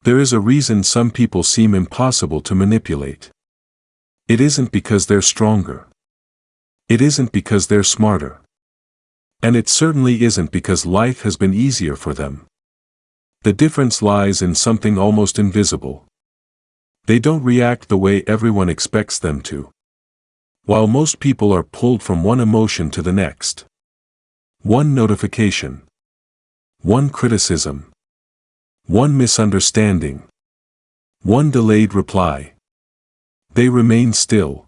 There is a reason some people seem impossible to manipulate. It isn't because they're stronger. It isn't because they're smarter. And it certainly isn't because life has been easier for them. The difference lies in something almost invisible. They don't react the way everyone expects them to. While most people are pulled from one emotion to the next. One notification. One criticism. One misunderstanding. One delayed reply. They remain still.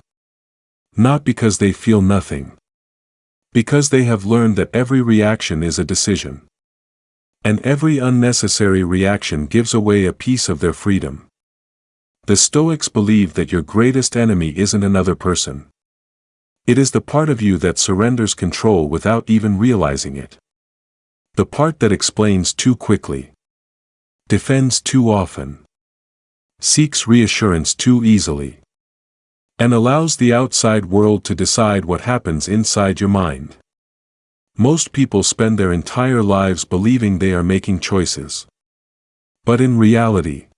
Not because they feel nothing. Because they have learned that every reaction is a decision. And every unnecessary reaction gives away a piece of their freedom. The Stoics believe that your greatest enemy isn't another person. It is the part of you that surrenders control without even realizing it. The part that explains too quickly. Defends too often. Seeks reassurance too easily. And allows the outside world to decide what happens inside your mind. Most people spend their entire lives believing they are making choices. But in reality,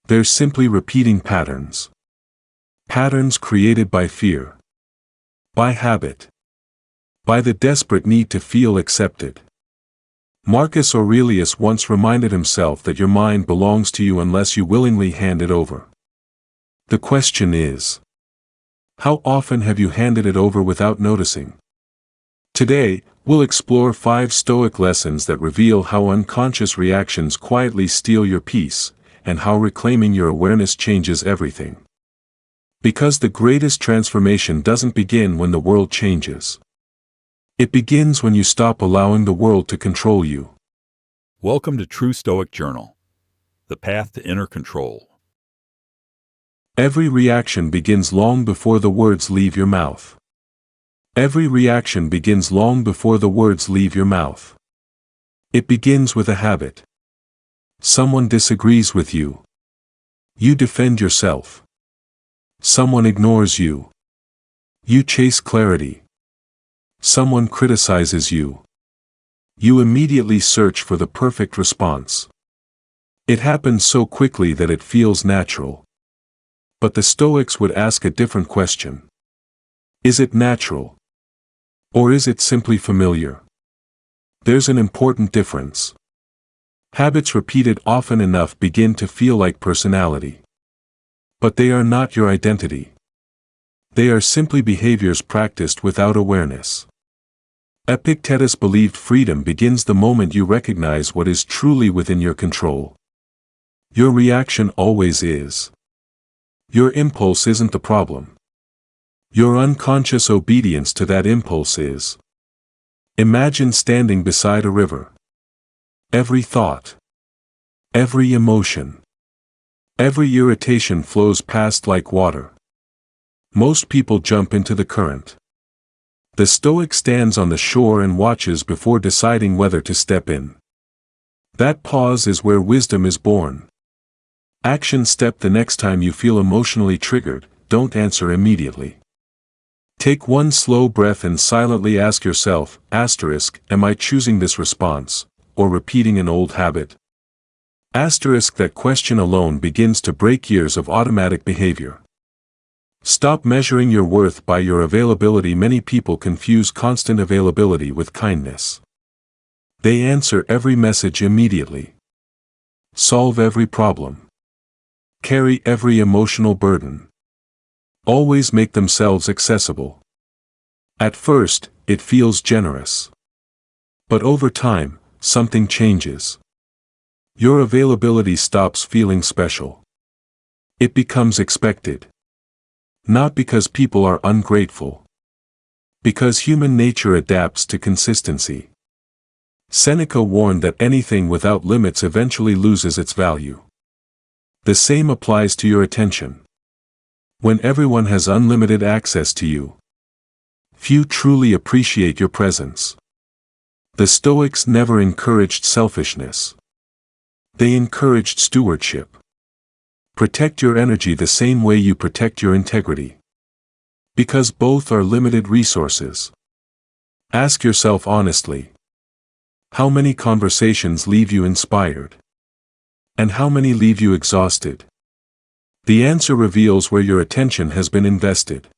they're simply repeating patterns. Patterns created by fear. By habit. By the desperate need to feel accepted. Marcus Aurelius once reminded himself that your mind belongs to you unless you willingly hand it over. The question is, how often have you handed it over without noticing? Today, we'll explore 5 Stoic lessons that reveal how unconscious reactions quietly steal your peace, and how reclaiming your awareness changes everything. Because the greatest transformation doesn't begin when the world changes. It begins when you stop allowing the world to control you. Welcome to True Stoic Journal, the path to inner control. Every reaction begins long before the words leave your mouth. Every reaction begins long before the words leave your mouth. It begins with a habit. Someone disagrees with you. You defend yourself. Someone ignores you. You chase clarity. Someone criticizes you. You immediately search for the perfect response. It happens so quickly that it feels natural. But the Stoics would ask a different question. Is it natural? Or is it simply familiar? There's an important difference. Habits repeated often enough begin to feel like personality. But they are not your identity. They are simply behaviors practiced without awareness. Epictetus believed freedom begins the moment you recognize what is truly within your control. Your reaction always is. Your impulse isn't the problem. Your unconscious obedience to that impulse is. Imagine standing beside a river. Every thought. Every emotion. Every irritation flows past like water. Most people jump into the current. The Stoic stands on the shore and watches before deciding whether to step in. That pause is where wisdom is born. Action step: the next time you feel emotionally triggered, don't answer immediately. Take one slow breath and silently ask yourself, am I choosing this response, or repeating an old habit? That question alone begins to break years of automatic behavior. Stop measuring your worth by your availability. Many people confuse constant availability with kindness. They answer every message immediately. Solve every problem. Carry every emotional burden. Always make themselves accessible. At first, it feels generous. But over time, something changes. Your availability stops feeling special. It becomes expected. Not because people are ungrateful. Because human nature adapts to consistency. Seneca warned that anything without limits eventually loses its value. The same applies to your attention. When everyone has unlimited access to you, few truly appreciate your presence. The Stoics never encouraged selfishness. They encouraged stewardship. Protect your energy the same way you protect your integrity. Because both are limited resources. Ask yourself honestly. How many conversations leave you inspired? And how many leave you exhausted? The answer reveals where your attention has been invested.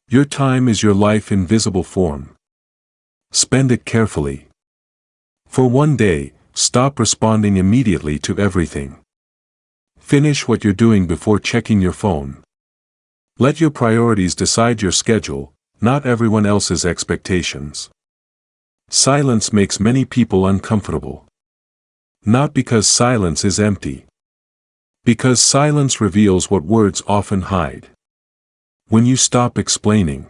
Your time is your life in visible form. Spend it carefully. For one day, stop responding immediately to everything. Finish what you're doing before checking your phone. Let your priorities decide your schedule, not everyone else's expectations. Silence makes many people uncomfortable. Not because silence is empty. Because silence reveals what words often hide. When you stop explaining,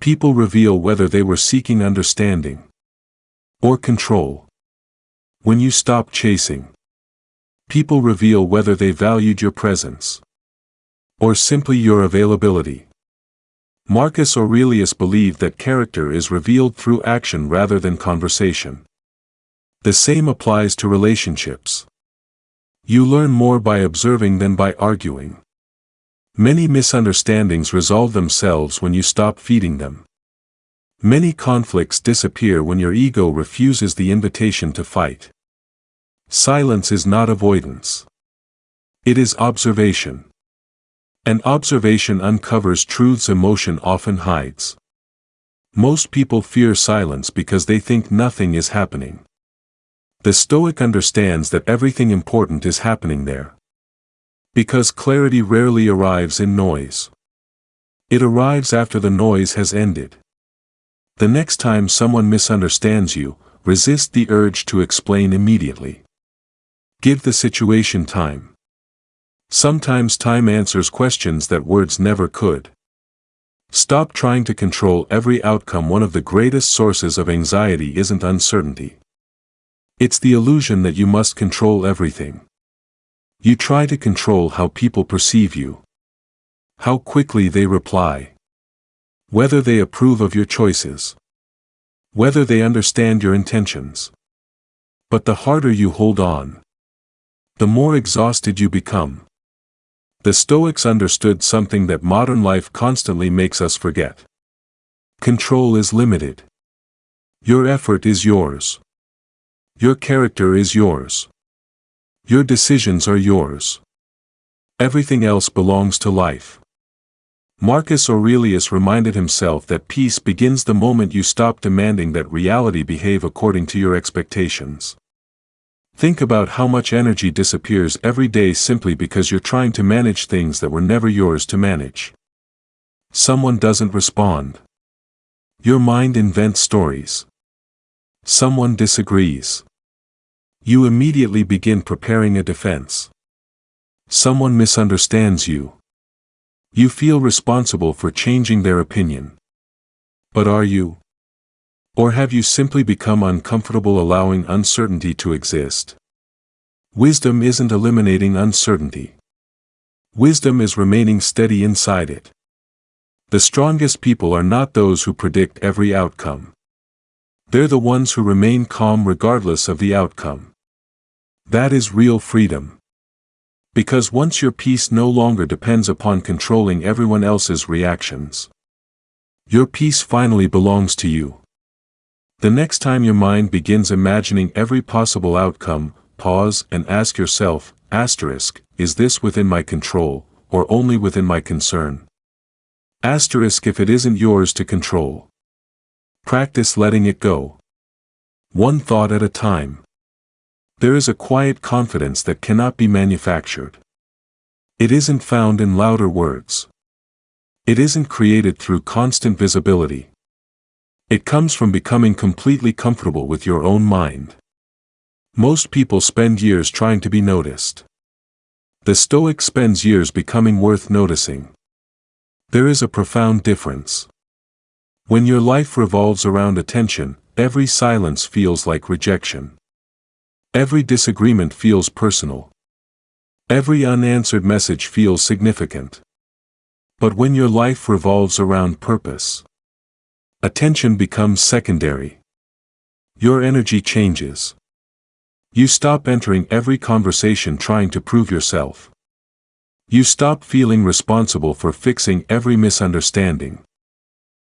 people reveal whether they were seeking understanding or control. When you stop chasing, people reveal whether they valued your presence or simply your availability. Marcus Aurelius believed that character is revealed through action rather than conversation. The same applies to relationships. You learn more by observing than by arguing. Many misunderstandings resolve themselves when you stop feeding them. Many conflicts disappear when your ego refuses the invitation to fight. Silence is not avoidance. It is observation. And observation uncovers truths emotion often hides. Most people fear silence because they think nothing is happening. The Stoic understands that everything important is happening there. Because clarity rarely arrives in noise. It arrives after the noise has ended. The next time someone misunderstands you, resist the urge to explain immediately. Give the situation time. Sometimes time answers questions that words never could. Stop trying to control every outcome. One of the greatest sources of anxiety isn't uncertainty. It's the illusion that you must control everything. You try to control how people perceive you. How quickly they reply. Whether they approve of your choices. Whether they understand your intentions. But the harder you hold on, the more exhausted you become. The Stoics understood something that modern life constantly makes us forget. Control is limited. Your effort is yours. Your character is yours. Your decisions are yours. Everything else belongs to life. Marcus Aurelius reminded himself that peace begins the moment you stop demanding that reality behave according to your expectations. Think about how much energy disappears every day simply because you're trying to manage things that were never yours to manage. Someone doesn't respond. Your mind invents stories. Someone disagrees. You immediately begin preparing a defense. Someone misunderstands you. You feel responsible for changing their opinion. But are you? Or have you simply become uncomfortable allowing uncertainty to exist? Wisdom isn't eliminating uncertainty. Wisdom is remaining steady inside it. The strongest people are not those who predict every outcome. They're the ones who remain calm regardless of the outcome. That is real freedom. Because once your peace no longer depends upon controlling everyone else's reactions, your peace finally belongs to you. The next time your mind begins imagining every possible outcome, pause and ask yourself, is this within my control, or only within my concern? If it isn't yours to control. Practice letting it go. One thought at a time. There is a quiet confidence that cannot be manufactured. It isn't found in louder words. It isn't created through constant visibility. It comes from becoming completely comfortable with your own mind. Most people spend years trying to be noticed. The Stoic spends years becoming worth noticing. There is a profound difference. When your life revolves around attention, every silence feels like rejection. Every disagreement feels personal. Every unanswered message feels significant. But when your life revolves around purpose, attention becomes secondary. Your energy changes. You stop entering every conversation trying to prove yourself. You stop feeling responsible for fixing every misunderstanding.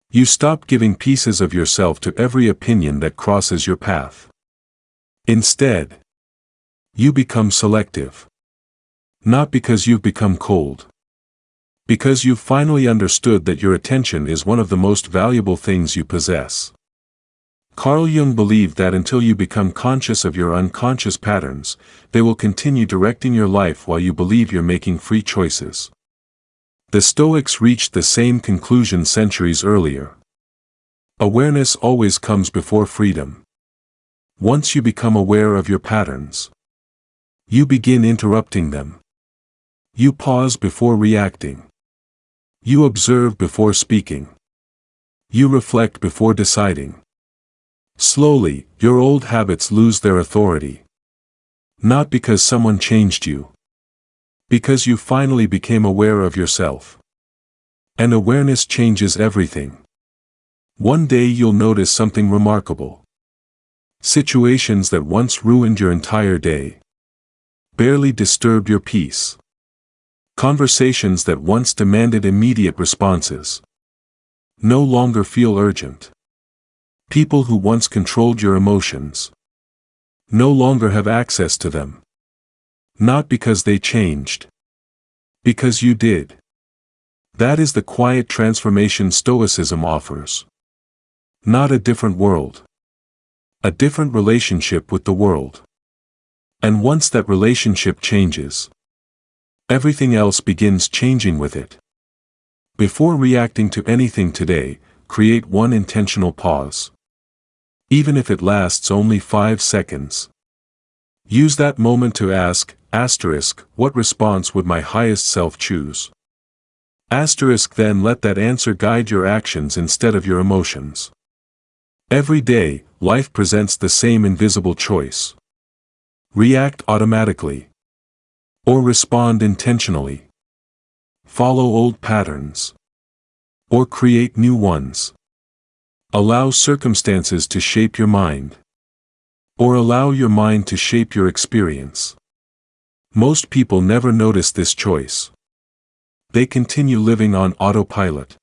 You stop giving pieces of yourself to every opinion that crosses your path. Instead, You become selective. Not because you've become cold. Because you've finally understood that your attention is one of the most valuable things you possess. Carl Jung believed that until you become conscious of your unconscious patterns, they will continue directing your life while you believe you're making free choices. The Stoics reached the same conclusion centuries earlier. Awareness always comes before freedom. Once you become aware of your patterns, you begin interrupting them. You pause before reacting. You observe before speaking. You reflect before deciding. Slowly, your old habits lose their authority. Not because someone changed you. Because you finally became aware of yourself. And awareness changes everything. One day you'll notice something remarkable. Situations that once ruined your entire day barely disturbed your peace. Conversations that once demanded immediate responses no longer feel urgent. People who once controlled your emotions no longer have access to them. Not because they changed. Because you did. That is the quiet transformation Stoicism offers. Not a different world. A different relationship with the world. And once that relationship changes, everything else begins changing with it. Before reacting to anything today, create one intentional pause. Even if it lasts only 5 seconds. Use that moment to ask, what response would my highest self choose? Then let that answer guide your actions instead of your emotions. Every day, life presents the same invisible choice. React automatically. Or respond intentionally. Follow old patterns. Or create new ones. Allow circumstances to shape your mind. Or allow your mind to shape your experience. Most people never notice this choice. They continue living on autopilot.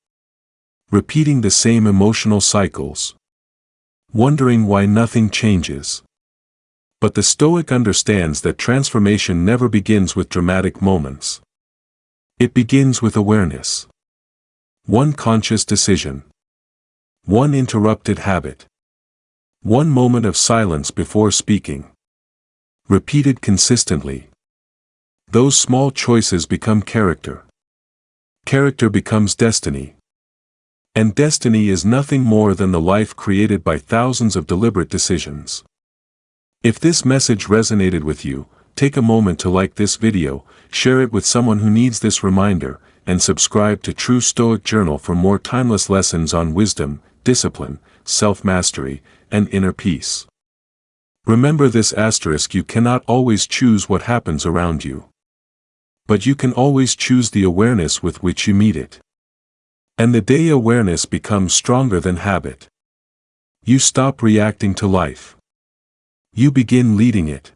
Repeating the same emotional cycles. Wondering why nothing changes. But the Stoic understands that transformation never begins with dramatic moments. It begins with awareness. One conscious decision. One interrupted habit. One moment of silence before speaking. Repeated consistently. Those small choices become character. Character becomes destiny. And destiny is nothing more than the life created by thousands of deliberate decisions. If this message resonated with you, take a moment to like this video, share it with someone who needs this reminder, and subscribe to True Stoic Journal for more timeless lessons on wisdom, discipline, self-mastery, and inner peace. Remember this: you cannot always choose what happens around you. But you can always choose the awareness with which you meet it. And the day awareness becomes stronger than habit, you stop reacting to life. You begin leading it.